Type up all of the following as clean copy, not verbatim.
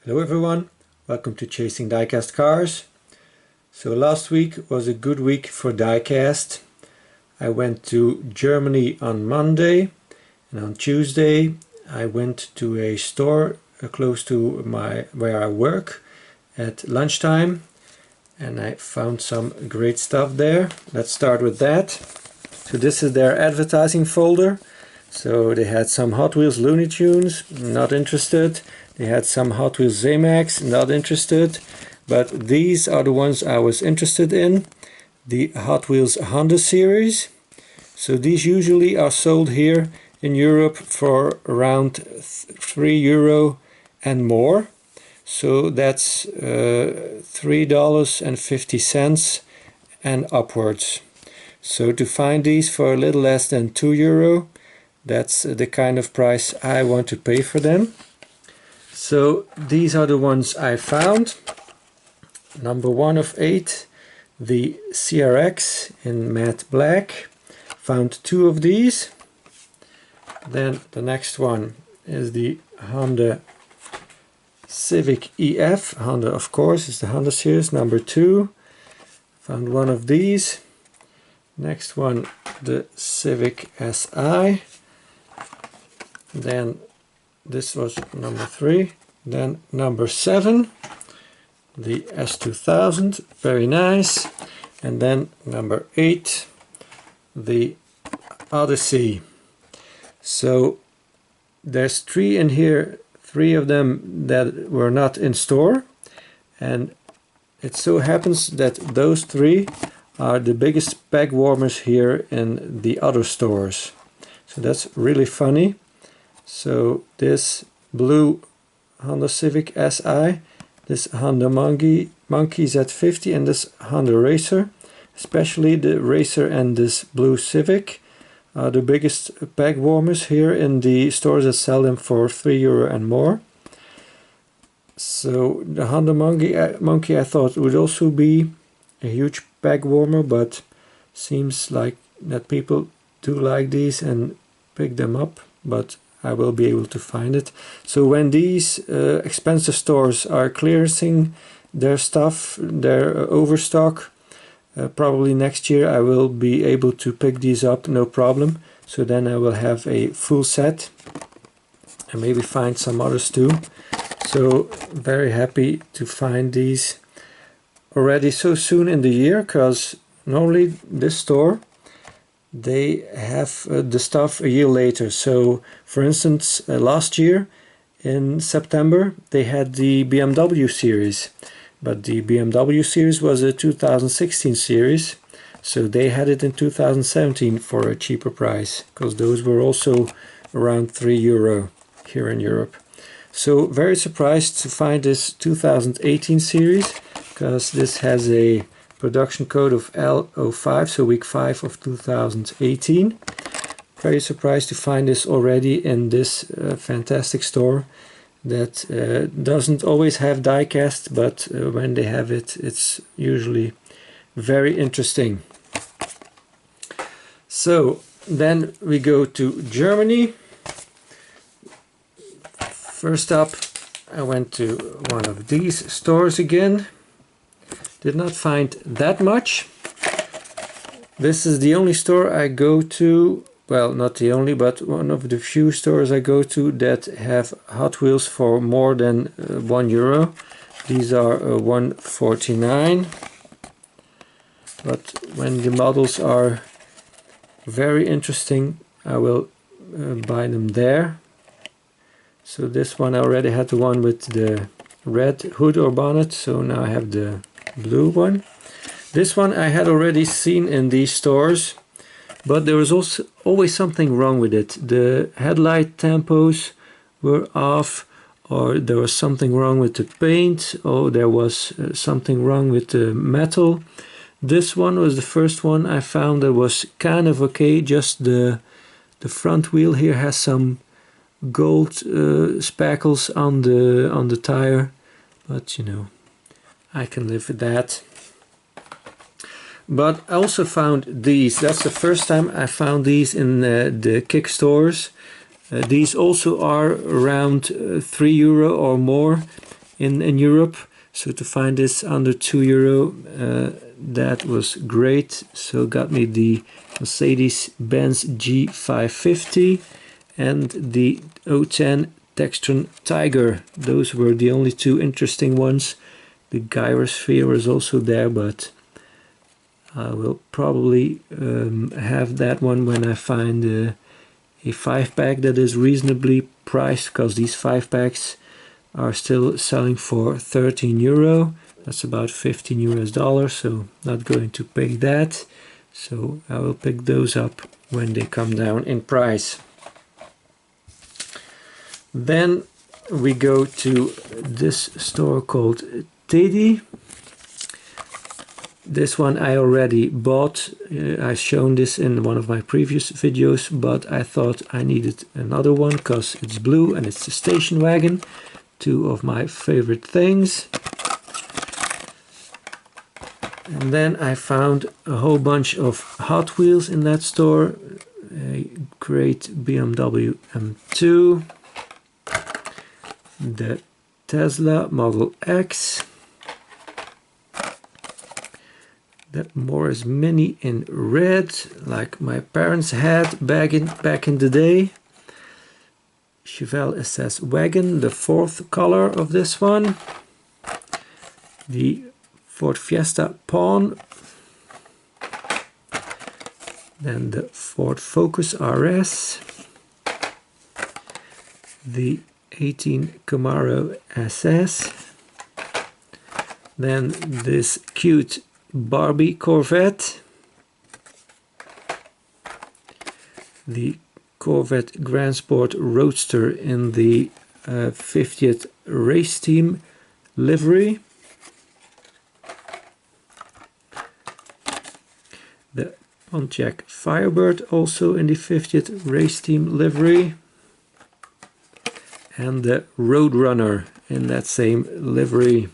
Hello everyone, welcome to Chasing Diecast Cars. So last week was a good week for Diecast. I went to Germany on Monday, and on Tuesday I went to a store close to where I work at lunchtime, and I found some great stuff there. Let's start with that. So this is their advertising folder. So they had some Hot Wheels Looney Tunes, not interested. They had some Hot Wheels Zamax, not interested. But these are the ones I was interested in. The Hot Wheels Honda series. So these usually are sold here in Europe for around €3 and more. So that's $3.50 and upwards. So to find these for a little less than €2, that's the kind of price I want to pay for them. So these are the ones I found. Number 1 of 8, the CRX in matte black. Found 2 of these. Then the next one is the Honda Civic EF. Honda, of course, is the Honda series, number 2. Found 1 of these. Next one, the Civic SI. Then this was number 3. Then number 7, the S2000, very nice. And then number 8, the Odyssey. So there's 3 in here, 3 of them that were not in store, and it so happens that those 3 are the biggest bag warmers here in the other stores. So that's really funny. So this blue Honda Civic SI, this Honda Monkey Z50, and this Honda Racer, especially the Racer and this blue Civic, are the biggest bag warmers here in the stores that sell them for €3 and more. So the Honda Monkey I thought would also be a huge bag warmer, but seems like that people do like these and pick them up, but I will be able to find it. So when these expensive stores are clearancing their stuff, their overstock, probably next year I will be able to pick these up, no problem. So then I will have a full set and maybe find some others too. So very happy to find these already so soon in the year, because normally this store, they have the stuff a year later. So for instance, last year in September they had the BMW series, but the BMW series was a 2016 series, so they had it in 2017 for a cheaper price, because those were also around €3 here in Europe. So very surprised to find this 2018 series, because this has a production code of L05, so week 5 of 2018. Very surprised to find this already in this fantastic store that doesn't always have diecast, but when they have it, it's usually very interesting. So then we go to Germany. First up, I went to one of these stores again. Did not find that much. This is the only store I go to, well, not the only, but one of the few stores I go to that have Hot Wheels for more than €1. These are $1.49. But when the models are very interesting, I will buy them there. So this one, I already had the one with the red hood or bonnet, so now I have the blue one. This one I had already seen in these stores, but there was also always something wrong with it. The headlight tampos were off, or there was something wrong with the paint, or there was something wrong with the metal. This one was the first one I found that was kind of okay. Just the front wheel here has some gold spackles on the tire, but you know, I can live with that. But I also found these. That's the first time I found these in the Kick stores. These also are around €3 or more, in Europe. So to find this under €2, that was great. So got me the Mercedes-Benz G550 and the 010 Textron Tiger. Those were the only two interesting ones. The gyrosphere was also there, but I will probably have that one when I find a 5-pack that is reasonably priced, because these 5-packs are still selling for €13. That's about $15, so not going to pay that. So I will pick those up when they come down in price. Then we go to this store called Teddy. This one I already bought. I've shown this in one of my previous videos, but I thought I needed another one because it's blue and it's the station wagon. Two of my favorite things. And then I found a whole bunch of Hot Wheels in that store. A great BMW M2. The Tesla Model X. The Morris Mini in red, like my parents had back in the day. Chevelle SS Wagon, the 4th color of this one. The Ford Fiesta Pawn. Then the Ford Focus RS. The 18 Camaro SS. Then this cute Barbie Corvette. The Corvette Grand Sport Roadster in the 50th race team livery. The Pontiac Firebird also in the 50th race team livery. And the Roadrunner in that same livery.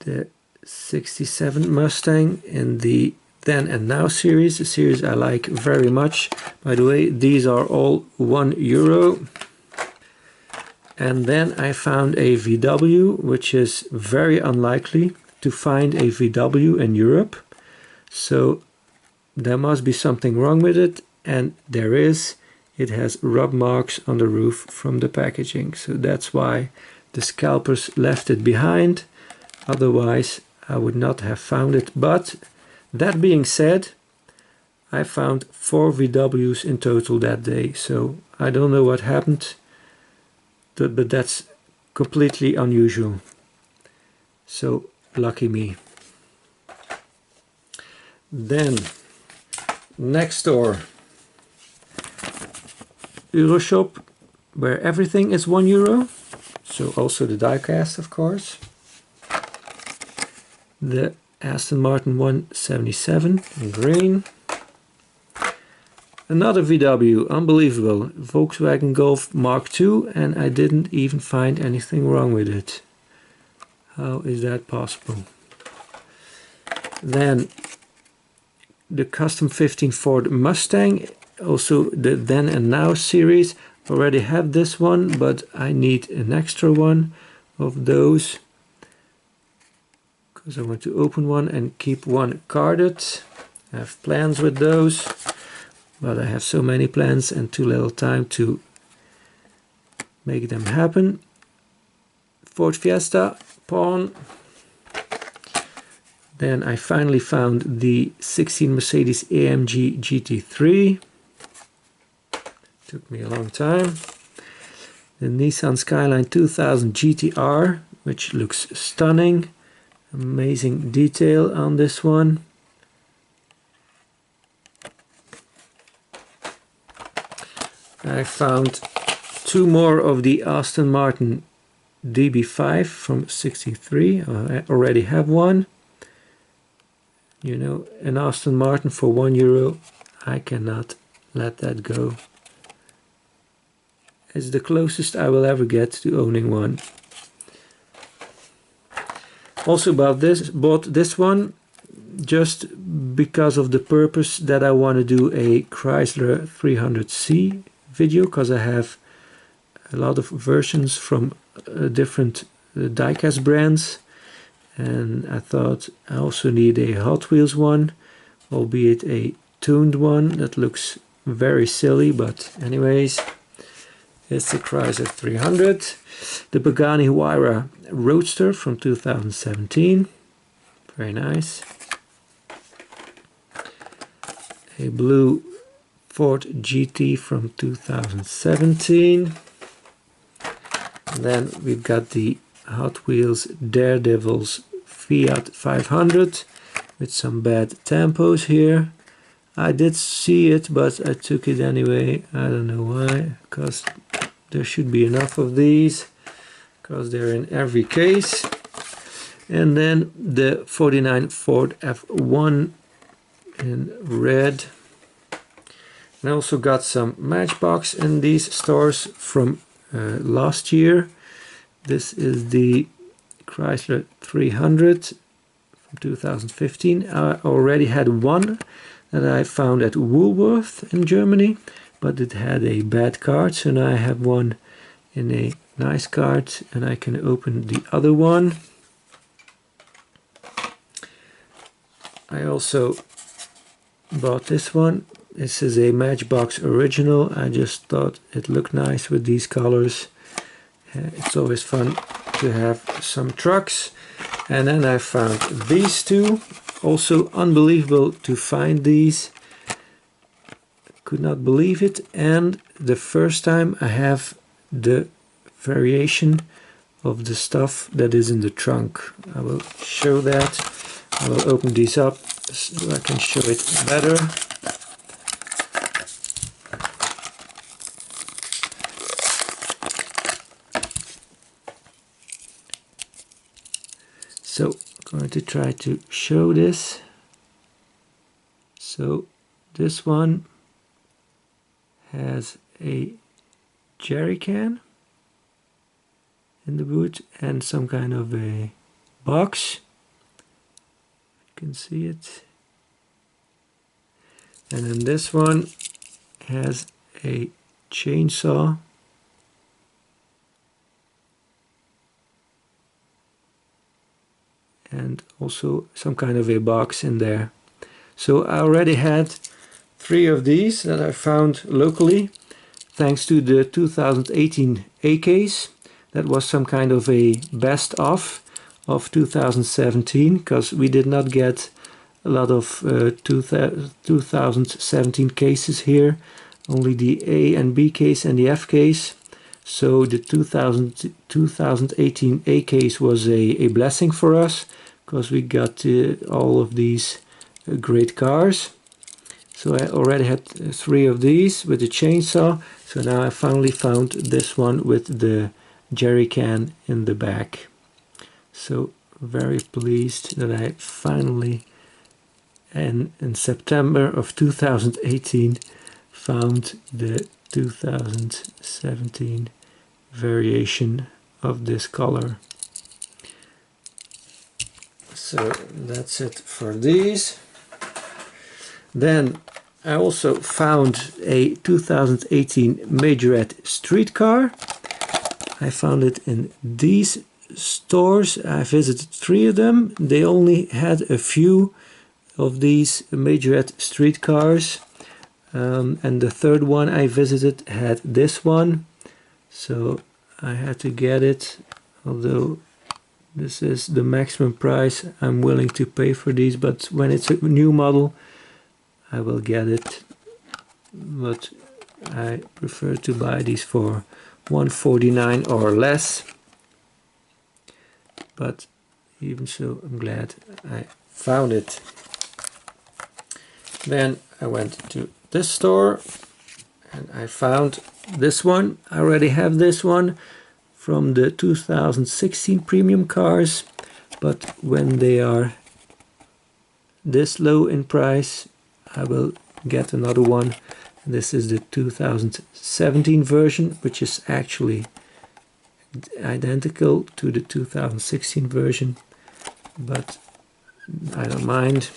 The 67 Mustang in the Then and Now series, a series I like very much. By the way, these are all €1. And then I found a VW, which is very unlikely to find a VW in Europe. So there must be something wrong with it, and there is. It has rub marks on the roof from the packaging. So that's why the scalpers left it behind. Otherwise, I would not have found it. But that being said, I found 4 VWs in total that day. So I don't know what happened, but that's completely unusual. So lucky me. Then, next door. Euroshop, where everything is €1. So also the diecast, of course. The Aston Martin 177 in green. Another VW, unbelievable. Volkswagen Golf Mark II, and I didn't even find anything wrong with it. How is that possible? Then the Custom 15 Ford Mustang, also the Then and Now series. Already have this one, but I need an extra one of those, because I want to open one and keep one carded. I have plans with those, but I have so many plans and too little time to make them happen. Ford Fiesta Pawn. Then I finally found the 16 Mercedes AMG GT3. Took me a long time. The Nissan Skyline 2000 GTR, which looks stunning. Amazing detail on this one. I found 2 more of the Aston Martin DB5 from '63. I already have one. You know, an Aston Martin for €1. I cannot let that go. It's the closest I will ever get to owning one. Also bought this one just because of the purpose that I want to do a Chrysler 300C video, because I have a lot of versions from different diecast brands, and I thought I also need a Hot Wheels one, albeit a tuned one that looks very silly, but anyways, it's the Chrysler 300, the Pagani Huayra Roadster from 2017, very nice, a blue Ford GT from 2017, and then we've got the Hot Wheels Daredevils Fiat 500 with some bad tampos here. I did see it, but I took it anyway. I don't know why, because there should be enough of these, because they're in every case. And then the 49 Ford F1 in red. And I also got some Matchbox in these stores from last year. This is the Chrysler 300 from 2015. I already had one that I found at Woolworth in Germany, but it had a bad card, so now I have one in a nice card, and I can open the other one. I also bought this one. This is a Matchbox original. I just thought it looked nice with these colors. It's always fun to have some trucks. And then I found these two. Also unbelievable to find these. Could not believe it. And the first time I have the variation of the stuff that is in the trunk. I will show that. I will open these up so I can show it better. So I'm going to try to show this. So this one has a jerry can in the boot and some kind of a box. You can see it. And then this one has a chainsaw. And also some kind of a box in there. So I already had 3 of these that I found locally, thanks to the 2018 A-case. That was some kind of a best of 2017, because we did not get a lot of 2017 cases here, only the A and B case and the F case. So the 2018 A case was a blessing for us, because we got all of these great cars. So I already had 3 of these with the chainsaw. So now I finally found this one with the jerry can in the back. So very pleased that I finally, and in September of 2018, found the 2017 variation of this color. So that's it for these. Then I also found a 2018 Majorette streetcar. I found it in these stores. I visited 3 of them. They only had a few of these Majorette streetcars. And the third one I visited had this one. So I had to get it, although this is the maximum price I'm willing to pay for these, but when it's a new model I will get it. But I prefer to buy these for $149 or less. But even so, I'm glad I found it. Then I went to this store and I found this one. I already have this one from the 2016 premium cars, but when they are this low in price I will get another one. This is the 2017 version, which is actually identical to the 2016 version, but I don't mind.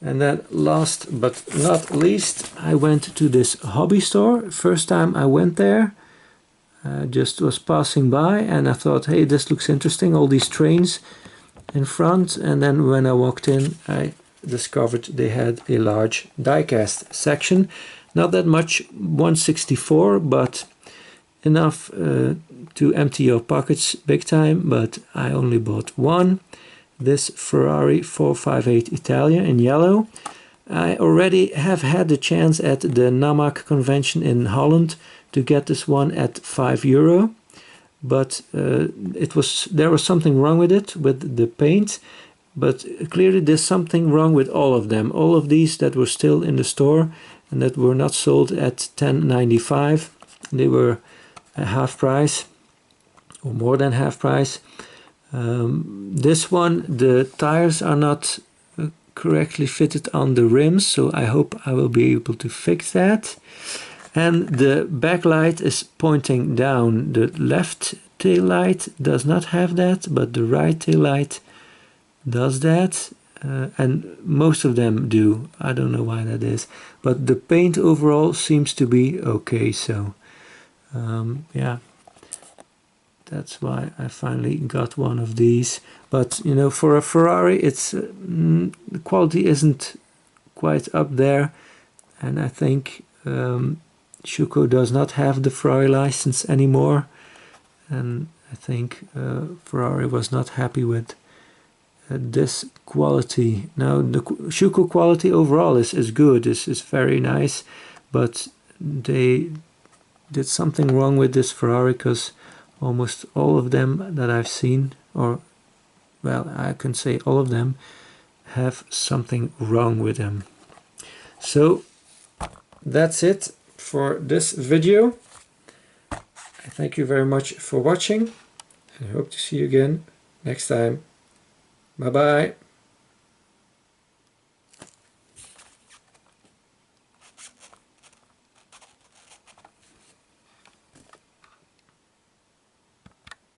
And then last but not least, I went to this hobby store. First time I went there, just was passing by and I thought, hey, this looks interesting, all these trains in front, and then when I walked in I discovered they had a large diecast section. Not that much 164, but enough to empty your pockets big time, but I only bought one. This Ferrari 458 Italia in yellow. I already have had the chance at the NAMAC convention in Holland to get this one at €5, but there was something wrong with it, with the paint. But clearly there's something wrong with all of them. All of these that were still in the store and that were not sold at $10.95, they were half price or more than half price. This one, the tires are not correctly fitted on the rims, so I hope I will be able to fix that. And the backlight is pointing down. The left tail light does not have that, but the right tail light does that, and most of them do. I don't know why that is, but the paint overall seems to be okay. So yeah, that's why I finally got one of these. But you know, for a Ferrari, it's the quality isn't quite up there, and I think Schüco does not have the Ferrari license anymore, and I think Ferrari was not happy with this quality. Now the Schüco quality overall is good, is very nice, but they did something wrong with this Ferrari, because almost all of them that I've seen, or well, I can say all of them, have something wrong with them. So that's it for this video. I thank you very much for watching, and I hope to see you again next time. Bye bye.